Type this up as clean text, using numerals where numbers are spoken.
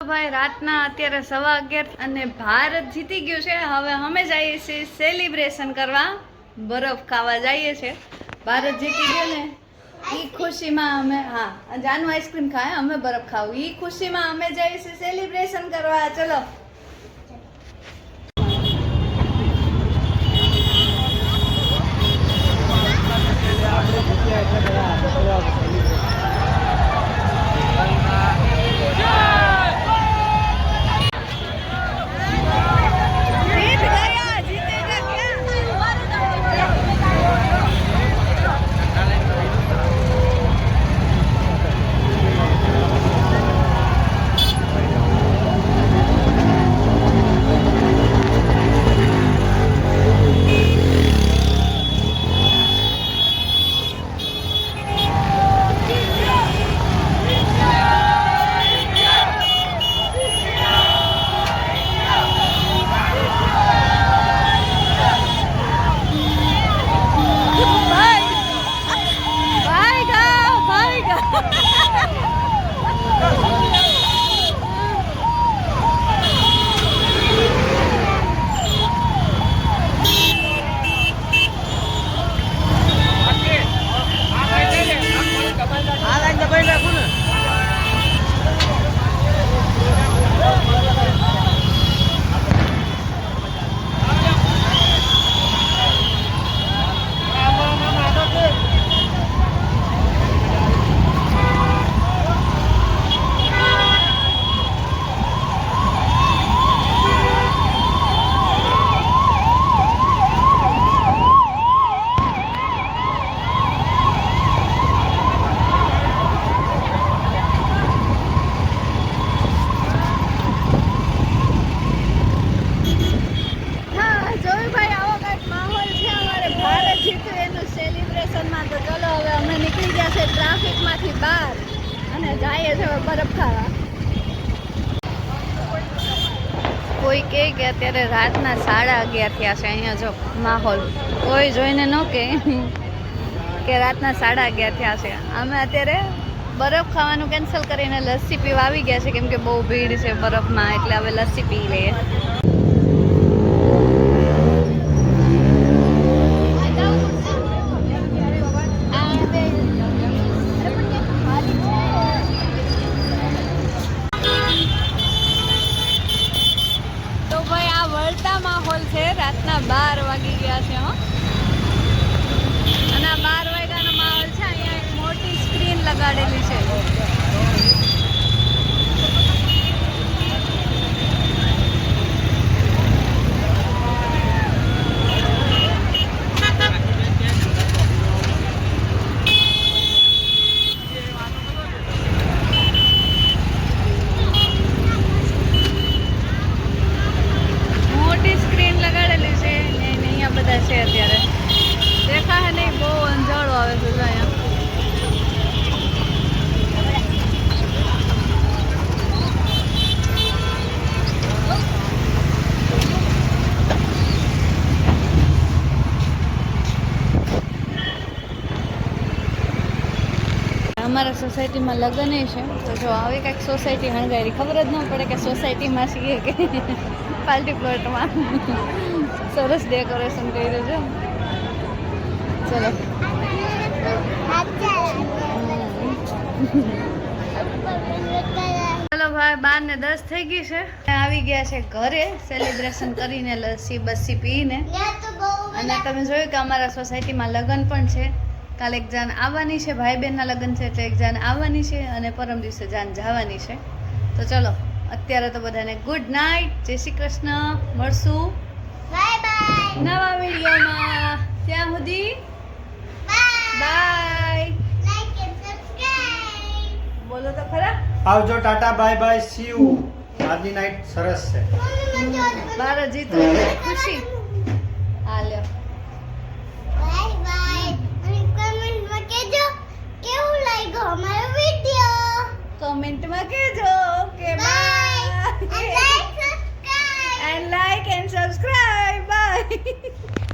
ભાઈ રાતના અત્યારે 11:15 અને ભારત જીતી ગયું છે. હવે અમે જઈએ છીએ સેલિબ્રેશન કરવા, બરફ ખાવા જઈએ છીએ. ભારત જીતી ગયું ને ઈ ખુશીમાં અમે જાનુ આઈસ્ક્રીમ ખાય, અમે બરફ ખાવું. ઈ ખુશીમાં અમે જઈએ છીએ સેલિબ્રેશન કરવા. ચલો ટ્રાફિકમાંથી બહાર અને જઈએ છે બરફ ખાવા. કોઈ કહે કે અત્યારે રાતના 11:30 થયા છે. અહીંયા જો માહોલ કોઈ જોઈને ન કહે કે રાતના 11:30 થયા છે. અમે અત્યારે બરફ ખાવાનું કેન્સલ કરીને લસ્સી પીવા આવી ગયા છે, કેમ કે બહુ ભીડ છે બરફમાં, એટલે હવે લસ્સી પી લઈએ. માહોલ છે, રાતના 12 વાગી ગયા છે અને આ 12 વાગ્યાનો માહોલ છે. અહીંયા એક મોટી સ્ક્રીન લગાડેલી છે. બધા છે અત્યારે દેખા હે નહીં, બહુ અંજાળો આવે છે અહીંયા. અમારા સોસાયટીમાં લગ્ન છે, તો જો આવી કંઈક સોસાયટી હણગારી, ખબર જ ન પડે કે સોસાયટીમાં છીએ કે પાર્ટી પ્લોટમાં. સરસ ડેકોરેશન કર્યું છે. ચલો ચલો ભાઈ, 12:10 થઈ ગઈ છે. આવી ગયા છે ઘરે સેલિબ્રેશન કરીને, લસ્સી બસ્સી પીને. અને તમે જોયું કે અમારા સોસાયટીમાં લગ્ન પણ છે. કાલે એક જાન આવવાની છે, ભાઈ બહેનના લગ્ન છે, એટલે એક જાન આવવાની છે અને પરમ દિવસે જાન જવાની છે. તો ચલો અત્યારે તો બધાને ગુડ નાઇટ, જય શ્રી કૃષ્ણ. મળશું બાય બાય નવા વિડીયોમાં. ત્યાં સુધી બાય. લાઈક એન્ડ સબસ્ક્રાઇબ બોલો તો ખરા. આવજો, Tata, bye bye, C you. આજની નાઈટ સરસ છે. બાર જીતું ખુશી. હા લ્યો બાય બાય. અને કમેન્ટમાં કહેજો કેવું લાગ્યો અમારો વિડિયો. કમેન્ટમાં કહેજો કે by. And like, subscribe. And like and subscribe. Bye.